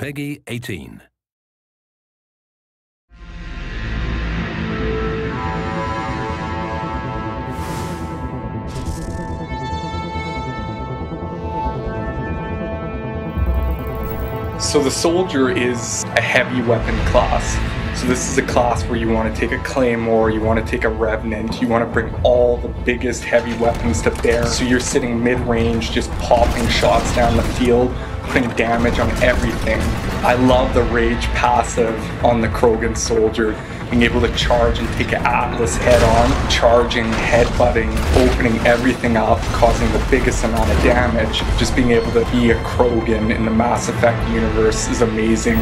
Peggy 18. So the Soldier is a heavy weapon class. So this is a class where you want to take a Claymore, you want to take a Revenant, you want to bring all the biggest heavy weapons to bear. So you're sitting mid-range, just popping shots down the field, putting damage on everything. I love the Rage passive on the Krogan Soldier. Being able to charge and take an Atlas head-on, charging, headbutting, opening everything up, causing the biggest amount of damage. Just being able to be a Krogan in the Mass Effect universe is amazing.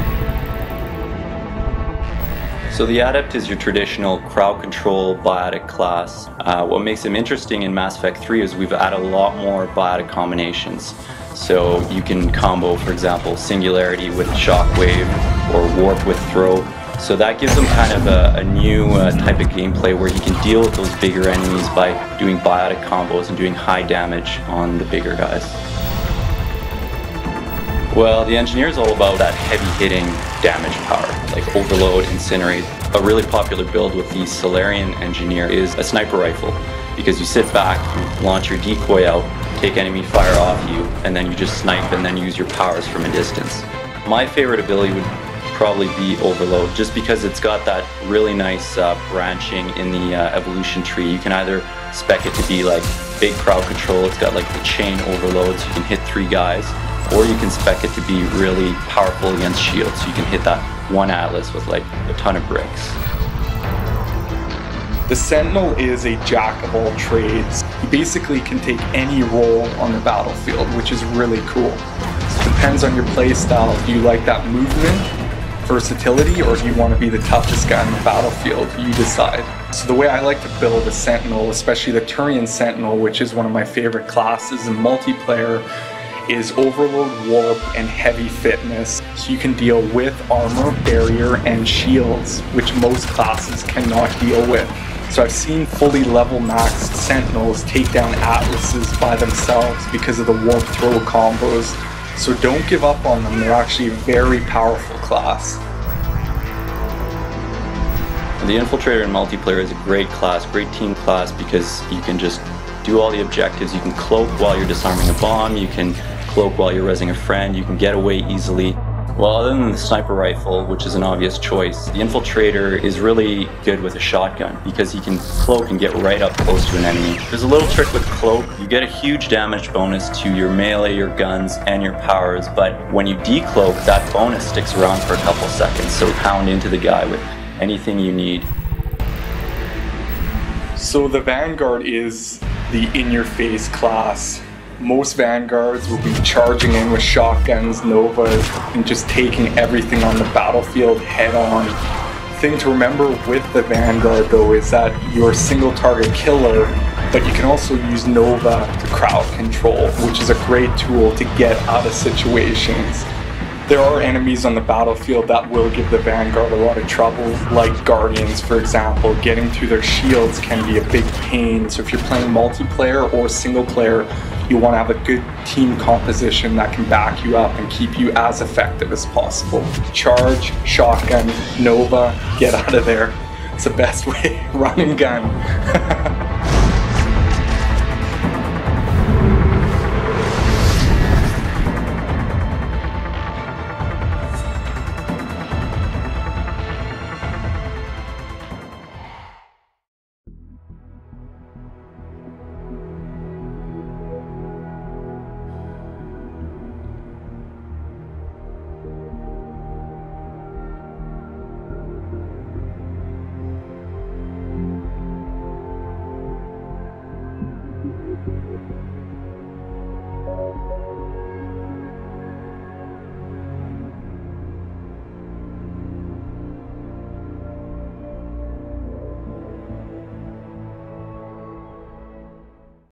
So the Adept is your traditional crowd control biotic class. What makes him interesting in Mass Effect 3 is we've added a lot more biotic combinations. So you can combo, for example, Singularity with Shockwave or Warp with Throw. So that gives him kind of a new type of gameplay where he can deal with those bigger enemies by doing biotic combos and doing high damage on the bigger guys. Well, the Engineer is all about that heavy-hitting damage power, like Overload, Incinerate. A really popular build with the Solarian Engineer is a sniper rifle, because you sit back, you launch your decoy out, take enemy fire off you, and then you just snipe and then use your powers from a distance. My favorite ability would probably be Overload, just because it's got that really nice branching in the evolution tree. You can either spec it to be like big crowd control, it's got like the chain overload so you can hit 3 guys, or you can spec it to be really powerful against shields, so you can hit that one Atlas with like a ton of bricks. The Sentinel is a jack of all trades. He basically can take any role on the battlefield, which is really cool. So it depends on your play style. Do you like that movement, versatility, or do you want to be the toughest guy on the battlefield? You decide. So the way I like to build a Sentinel, especially the Turian Sentinel, which is one of my favorite classes in multiplayer, is Overload, Warp, and Heavy Fitness. So you can deal with armor, barrier, and shields, which most classes cannot deal with. So I've seen fully level maxed Sentinels take down Atlases by themselves because of the Warp Throw combos. So don't give up on them, they're actually a very powerful class. The Infiltrator in multiplayer is a great class, great team class, because you can just do all the objectives. You can cloak while you're disarming a bomb, you can cloak while you're rezzing a friend, you can get away easily. Well, other than the sniper rifle, which is an obvious choice, the Infiltrator is really good with a shotgun because he can cloak and get right up close to an enemy. There's a little trick with cloak. You get a huge damage bonus to your melee, your guns, and your powers, but when you decloak, that bonus sticks around for a couple seconds, so pound into the guy with anything you need. So the Vanguard is the in-your-face class. Most Vanguards will be charging in with shotguns, Novas, and just taking everything on the battlefield head-on. The thing to remember with the Vanguard, though, is that you're a single-target killer, but you can also use Nova to crowd control, which is a great tool to get out of situations. There are enemies on the battlefield that will give the Vanguard a lot of trouble, like Guardians, for example. Getting through their shields can be a big pain, so if you're playing multiplayer or single player, you want to have a good team composition that can back you up and keep you as effective as possible. Charge, shotgun, Nova, get out of there. It's the best way. Run and gun.